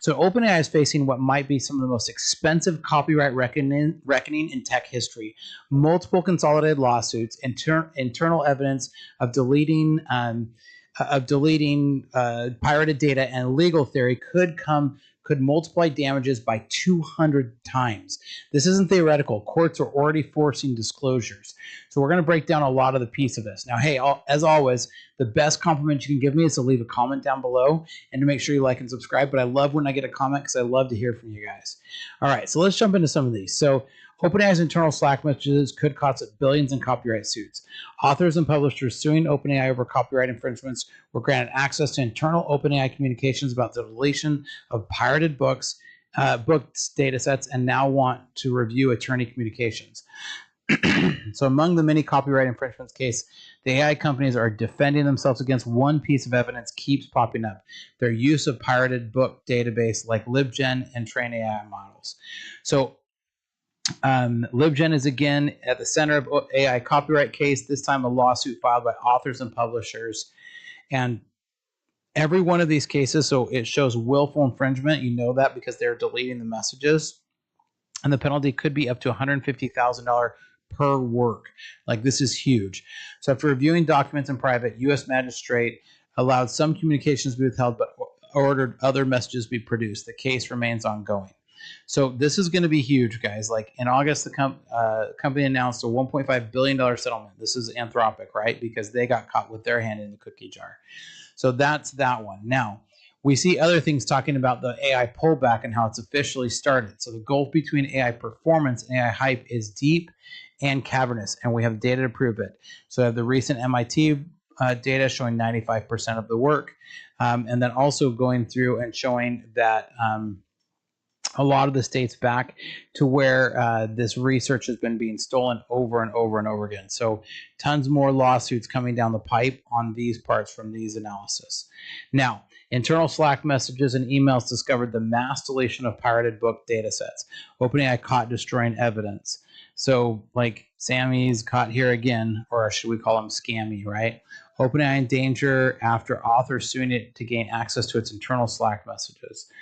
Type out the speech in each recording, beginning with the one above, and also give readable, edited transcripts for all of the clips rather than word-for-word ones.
So OpenAI is facing what might be some of the most expensive copyright reckoning in tech history. Multiple consolidated lawsuits, internal evidence of deleting pirated data, and legal theory could multiply damages by 200 times. This isn't theoretical. Courts are already forcing disclosures. So we're going to break down a lot of the piece of this. Now, hey, as always, the best compliment you can give me is to leave a comment down below and to make sure you like and subscribe. But I love when I get a comment because I love to hear from you guys. All right, so let's jump into some of these. So OpenAI's internal Slack messages could cost it billions in copyright suits. Authors and publishers suing OpenAI over copyright infringements were granted access to internal OpenAI communications about the deletion of pirated books data sets, and now want to review attorney communications. So among the many copyright infringements case, the AI companies are defending themselves against one piece of evidence keeps popping up: their use of pirated book database like LibGen and train AI models. So LibGen is again at the center of AI copyright case, this time a lawsuit filed by authors and publishers. And every one of these cases, so it shows willful infringement. You know that because they're deleting the messages. And the penalty could be up to $150,000 per work. Like, this is huge. So after reviewing documents in private, U.S. magistrate allowed some communications to be withheld, but ordered other messages be produced. The case remains ongoing. So this is going to be huge, guys. Like in August, the company announced a $1.5 billion settlement. This is Anthropic, right? Because they got caught with their hand in the cookie jar. So that's that one. Now, we see other things talking about the AI pullback and how it's officially started. So the gulf between AI performance and AI hype is deep and cavernous, and we have data to prove it. So I have the recent MIT data showing 95% of the work, and then also going through and showing that a lot of this dates back to where this research has been being stolen over and over and over again. So tons more lawsuits coming down the pipe on these parts from these analysis. Now, internal Slack messages and emails discovered the mass deletion of pirated book data sets. OpenAI caught destroying evidence. So like Sammy's caught here again, or should we call him Scammy, right? OpenAI in danger after authors suing it to gain access to its internal Slack messages.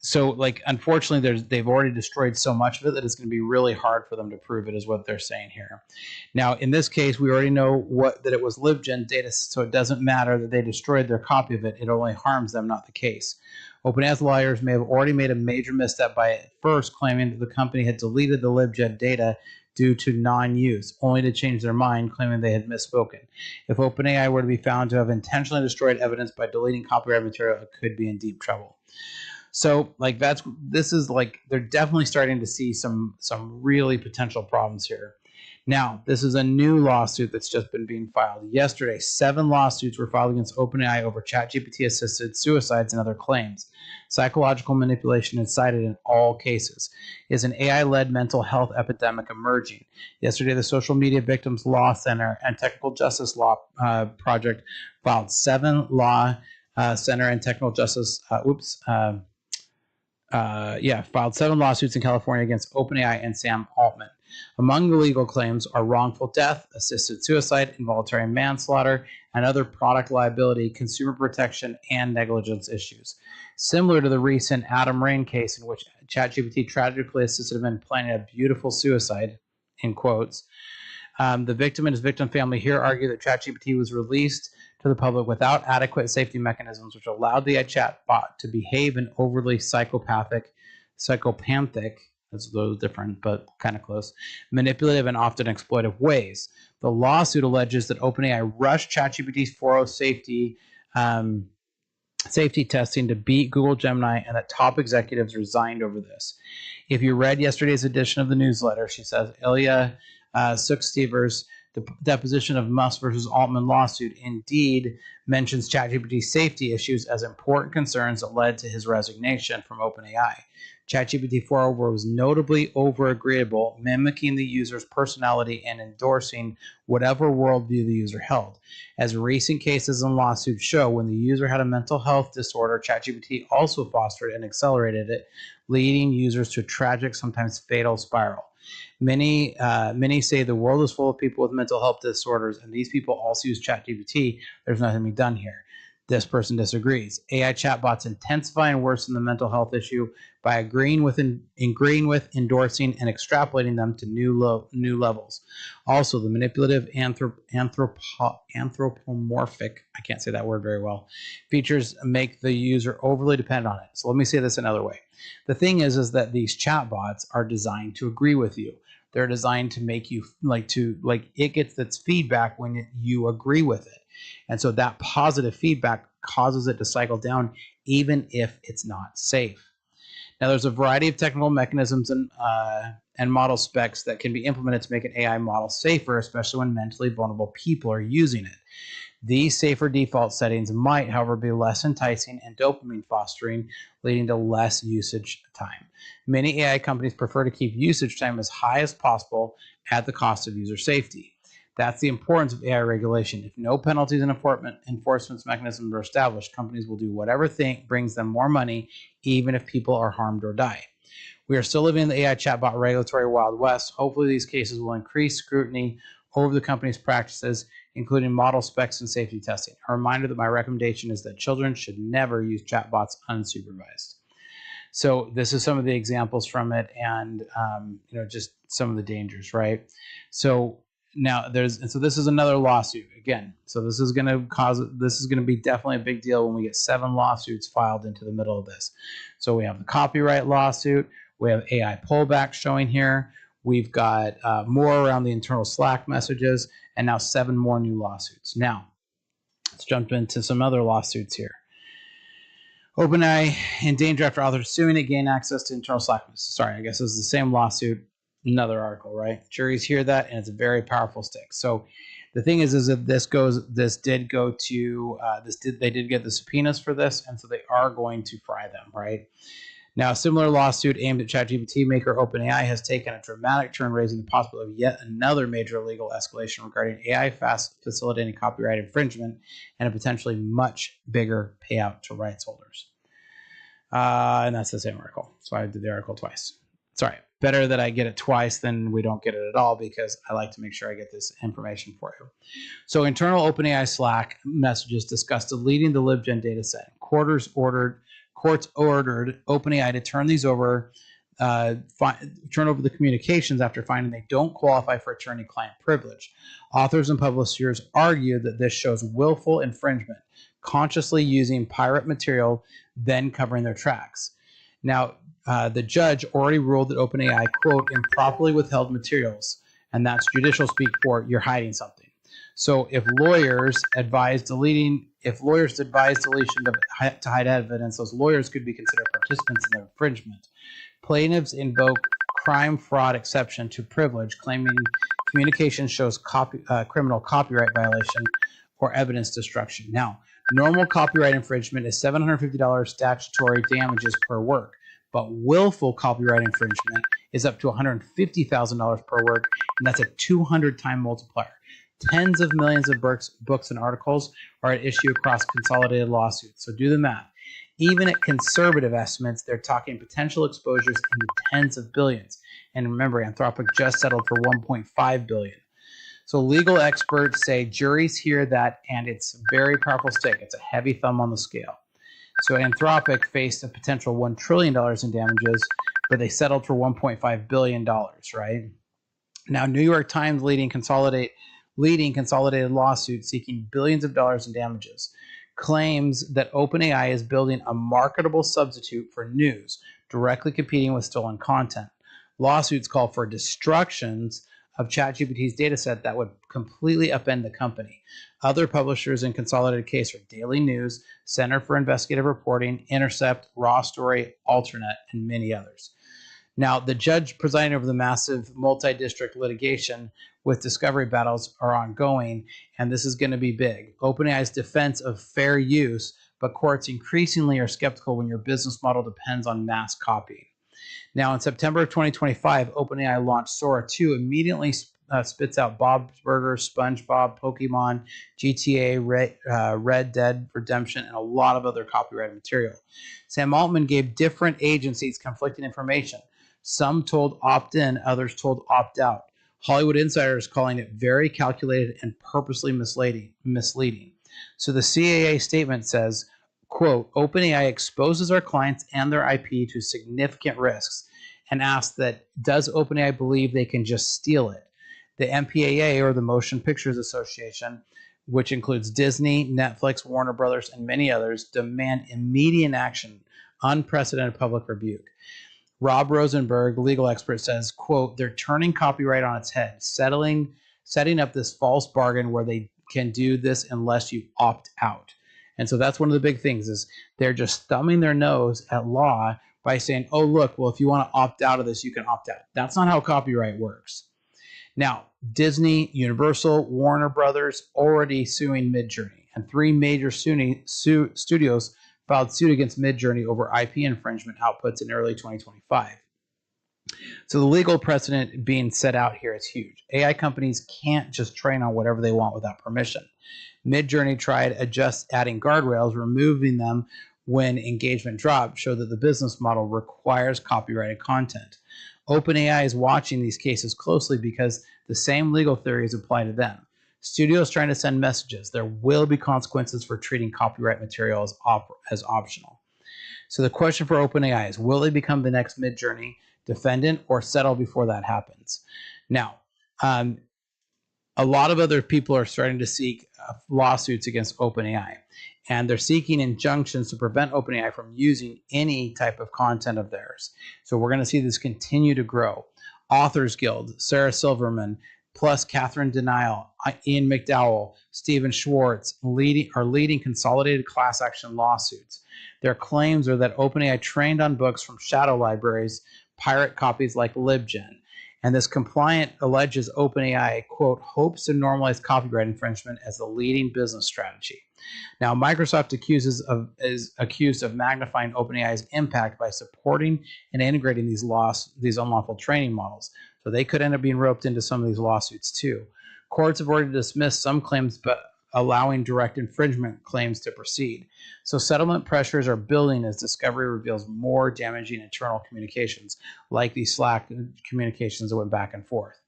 So, like, unfortunately, they've already destroyed so much of it that it's going to be really hard for them to prove it, is what they're saying here. Now, in this case, we already know that it was LibGen data, so it doesn't matter that they destroyed their copy of it. It only harms them, not the case. OpenAI's lawyers may have already made a major misstep by at first claiming that the company had deleted the LibGen data due to non-use, only to change their mind, claiming they had misspoken. If OpenAI were to be found to have intentionally destroyed evidence by deleting copyright material, it could be in deep trouble. So like this is like, they're definitely starting to see some really potential problems here. Now, this is a new lawsuit that's just been being filed. Yesterday, 7 lawsuits were filed against OpenAI over ChatGPT-assisted suicides and other claims. Psychological manipulation is cited in all cases. Is an AI-led mental health epidemic emerging? Yesterday, the Social Media Victims Law Center and Technical Justice Law Project filed 7 law center and technical justice filed 7 lawsuits in California against OpenAI and Sam Altman. Among the legal claims are wrongful death, assisted suicide, involuntary manslaughter, and other product liability, consumer protection, and negligence issues. Similar to the recent Adam Rain case in which ChatGPT tragically assisted him in planning a beautiful suicide, in quotes. The victim and his victim family here argue that ChatGPT was released to the public without adequate safety mechanisms, which allowed the chatbot to behave in overly psychopathic, that's a little different, but kind of close, manipulative and often exploitive ways. The lawsuit alleges that OpenAI rushed ChatGPT's 4.0 safety testing to beat Google Gemini, and that top executives resigned over this. If you read yesterday's edition of the newsletter, she says Ilya Sutskever's deposition of Musk versus Altman lawsuit indeed mentions ChatGPT's safety issues as important concerns that led to his resignation from OpenAI. ChatGPT 4.0 was notably over-agreeable, mimicking the user's personality and endorsing whatever worldview the user held. As recent cases and lawsuits show, when the user had a mental health disorder, ChatGPT also fostered and accelerated it, leading users to a tragic, sometimes fatal spiral. Many say the world is full of people with mental health disorders, and these people also use ChatGPT. There's nothing to be done here. This person disagrees. AI chatbots intensify and worsen the mental health issue by agreeing with, endorsing, and extrapolating them to new levels. Also, the manipulative anthropomorphic, I can't say that word very well, features make the user overly dependent on it. So let me say this another way. The thing is that these chatbots are designed to agree with you. They're designed to make you it gets its feedback when you agree with it. And so that positive feedback causes it to cycle down even if it's not safe. Now, there's a variety of technical mechanisms and model specs that can be implemented to make an AI model safer, especially when mentally vulnerable people are using it. These safer default settings might, however, be less enticing and dopamine fostering, leading to less usage time. Many AI companies prefer to keep usage time as high as possible at the cost of user safety. That's the importance of AI regulation. If no penalties and enforcement mechanisms are established, companies will do whatever brings them more money, even if people are harmed or die. We are still living in the AI chatbot regulatory Wild West. Hopefully, these cases will increase scrutiny over the company's practices, including model specs and safety testing. A reminder that my recommendation is that children should never use chatbots unsupervised. So this is some of the examples from it, and just some of the dangers, right? So now this is another lawsuit again. So this is going to be definitely a big deal when we get 7 lawsuits filed into the middle of this. So we have the copyright lawsuit, we have AI pullback showing here, we've got more around the internal Slack messages, and now 7 more new lawsuits. Now let's jump into some other lawsuits here. OpenAI in danger after authors suing to gain access to internal Slack messages. Sorry, I guess this is the same lawsuit, another article, right? Juries hear that, and it's a very powerful stick. So the thing is that they did get the subpoenas for this, and so they are going to fry them, right? Now, a similar lawsuit aimed at ChatGPT maker OpenAI has taken a dramatic turn, raising the possibility of yet another major legal escalation regarding AI fast facilitating copyright infringement and a potentially much bigger payout to rights holders. And that's the same article. So I did the article twice. Sorry, better that I get it twice than we don't get it at all, because I like to make sure I get this information for you. So internal OpenAI Slack messages discussed deleting the LibGen dataset. Courts ordered OpenAI to turn over the communications after finding they don't qualify for attorney-client privilege. Authors and publishers argue that this shows willful infringement, consciously using pirate material, then covering their tracks. Now, the judge already ruled that OpenAI, quote, improperly withheld materials, and that's judicial speak for you're hiding something. So if lawyers advise deletion to hide evidence, those lawyers could be considered participants in the infringement. Plaintiffs invoke crime fraud exception to privilege, claiming communication shows criminal copyright violation or evidence destruction. Now, normal copyright infringement is $750 statutory damages per work, but willful copyright infringement is up to $150,000 per work, and that's a 200-time multiplier. Tens of millions of books and articles are at issue across consolidated lawsuits. So do the math. Even at conservative estimates, they're talking potential exposures in the tens of billions. And remember, Anthropic just settled for $1.5 billion. So legal experts say juries hear that, and it's a very powerful stick. It's a heavy thumb on the scale. So Anthropic faced a potential $1 trillion in damages, but they settled for $1.5 billion, right? Now, New York Times leading consolidated lawsuit seeking billions of dollars in damages claims that OpenAI is building a marketable substitute for news, directly competing with stolen content. Lawsuits call for destructions of ChatGPT's dataset that would completely upend the company. Other publishers in consolidated case are Daily News, Center for Investigative Reporting, Intercept, Raw Story, Alternet, and many others. Now, the judge presiding over the massive multi-district litigation with discovery battles are ongoing, and this is going to be big. OpenAI's defense of fair use, but courts increasingly are skeptical when your business model depends on mass copying. Now, in September of 2025, OpenAI launched Sora 2, immediately spits out Bob's Burgers, SpongeBob, Pokemon, GTA, Red Dead Redemption, and a lot of other copyrighted material. Sam Altman gave different agencies conflicting information. Some told opt-in, others told opt-out. Hollywood Insider is calling it very calculated and purposely misleading. So the CAA statement says, quote, OpenAI exposes our clients and their IP to significant risks and asks that, does OpenAI believe they can just steal it? The MPAA, or the Motion Pictures Association, which includes Disney, Netflix, Warner Brothers, and many others, demand immediate action, unprecedented public rebuke. Rob Rosenberg, legal expert, says, quote, they're turning copyright on its head, setting up this false bargain where they can do this unless you opt out. And so that's one of the big things is they're just thumbing their nose at law by saying, oh, look, well, if you want to opt out of this, you can opt out. That's not how copyright works. Now, Disney, Universal, Warner Brothers already suing Midjourney, and 3 major studios filed suit against Midjourney over IP infringement outputs in early 2025. So the legal precedent being set out here is huge. AI companies can't just train on whatever they want without permission. Midjourney tried adding guardrails, removing them when engagement dropped, showed that the business model requires copyrighted content. OpenAI is watching these cases closely because the same legal theories apply to them. Studios trying to send messages. There will be consequences for treating copyright material as optional. So the question for OpenAI is, will they become the next Midjourney defendant or settle before that happens? Now, a lot of other people are starting to seek lawsuits against OpenAI, and they're seeking injunctions to prevent OpenAI from using any type of content of theirs. So we're going to see this continue to grow. Authors Guild, Sarah Silverman, plus Catherine Denial, Ian McDowell, Stephen Schwartz are leading consolidated class action lawsuits. Their claims are that OpenAI trained on books from shadow libraries, pirate copies like LibGen. And this complaint alleges OpenAI, quote, hopes to normalize copyright infringement as the leading business strategy. Now, Microsoft is accused of magnifying OpenAI's impact by supporting and integrating these unlawful training models. So they could end up being roped into some of these lawsuits too. Courts have already dismissed some claims, but allowing direct infringement claims to proceed. So settlement pressures are building as discovery reveals more damaging internal communications, like these Slack communications that went back and forth.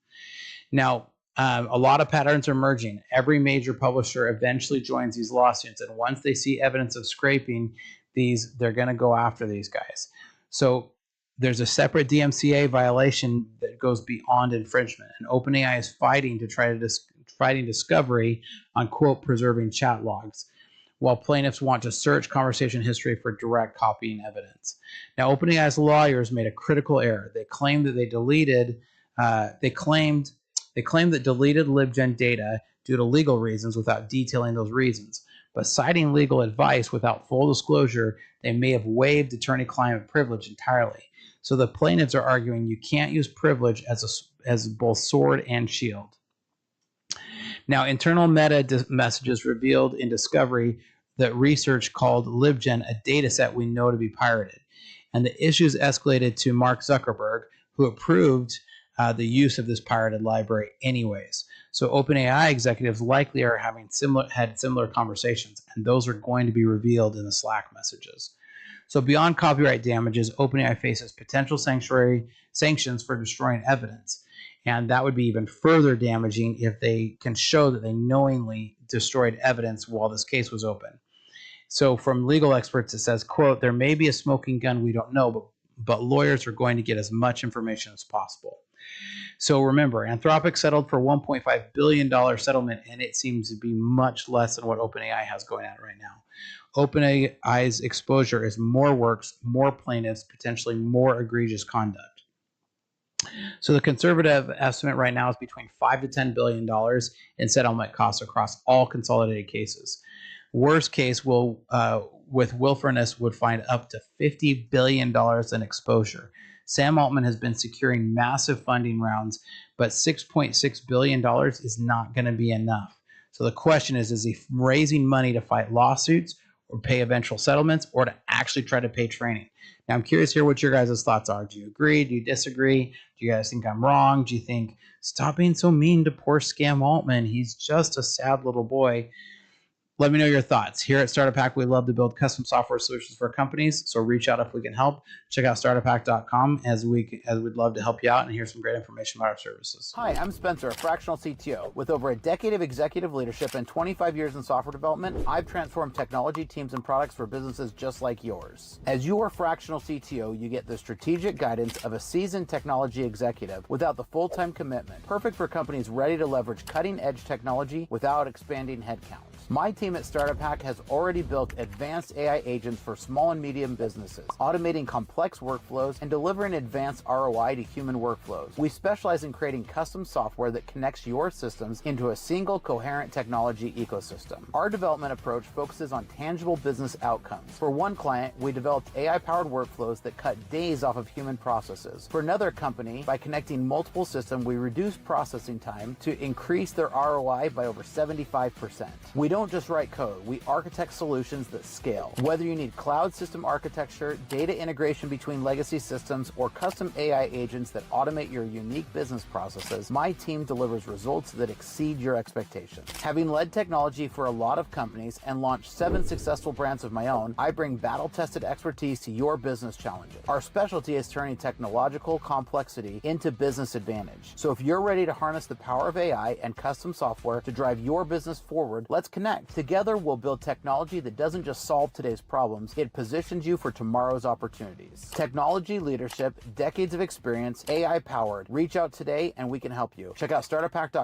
Now, a lot of patterns are emerging. Every major publisher eventually joins these lawsuits, and once they see evidence of scraping these, they're going to go after these guys. So there's a separate DMCA violation that goes beyond infringement, and OpenAI is fighting discovery on, quote, preserving chat logs, while plaintiffs want to search conversation history for direct copying evidence. Now, OpenAI's lawyers made a critical error. They claimed that they claimed that deleted LibGen data due to legal reasons without detailing those reasons. But citing legal advice without full disclosure, they may have waived attorney-client privilege entirely. So the plaintiffs are arguing you can't use privilege as both sword and shield. Now, internal meta messages revealed in discovery that research called LibGen a data set we know to be pirated. And the issues escalated to Mark Zuckerberg, who approved the use of this pirated library anyways. So OpenAI executives likely are had similar conversations, and those are going to be revealed in the Slack messages. So beyond copyright damages, OpenAI faces potential sanctions for destroying evidence. And that would be even further damaging if they can show that they knowingly destroyed evidence while this case was open. So from legal experts, it says, quote, there may be a smoking gun we don't know, but lawyers are going to get as much information as possible. So remember, Anthropic settled for $1.5 billion settlement, and it seems to be much less than what OpenAI has going on right now. OpenAI's exposure is more works, more plaintiffs, potentially more egregious conduct. So the conservative estimate right now is between $5 to $10 billion in settlement costs across all consolidated cases. Worst case with willfulness would find up to $50 billion in exposure. Sam Altman has been securing massive funding rounds, but $6.6 billion is not going to be enough. So the question is he raising money to fight lawsuits or pay eventual settlements or to actually try to pay training? Now, I'm curious to hear what your guys' thoughts are. Do you agree? Do you disagree? Do you guys think I'm wrong? Do you think, stop being so mean to poor Scam Altman? He's just a sad little boy. Let me know your thoughts. Here at Startup Hack, we love to build custom software solutions for companies. So reach out if we can help. Check out startuphack.com as we'd love to help you out, and here's some great information about our services. Hi, I'm Spencer, a fractional CTO. With over a decade of executive leadership and 25 years in software development, I've transformed technology teams and products for businesses just like yours. As your fractional CTO, you get the strategic guidance of a seasoned technology executive without the full-time commitment. Perfect for companies ready to leverage cutting-edge technology without expanding headcount. My team at Startup Hack has already built advanced AI agents for small and medium businesses, automating complex workflows and delivering advanced ROI to human workflows. We specialize in creating custom software that connects your systems into a single coherent technology ecosystem. Our development approach focuses on tangible business outcomes. For one client, we developed AI-powered workflows that cut days off of human processes. For another company, by connecting multiple systems, we reduced processing time to increase their ROI by over 75%. We don't just write code, we architect solutions that scale. Whether you need cloud system architecture, data integration between legacy systems, or custom AI agents that automate your unique business processes, my team delivers results that exceed your expectations. Having led technology for a lot of companies and launched 7 successful brands of my own, I bring battle-tested expertise to your business challenges. Our specialty is turning technological complexity into business advantage. So if you're ready to harness the power of AI and custom software to drive your business forward, let's connect. Together, we'll build technology that doesn't just solve today's problems, it positions you for tomorrow's opportunities. Technology leadership, decades of experience, AI powered. Reach out today and we can help you. Check out startuphack.com.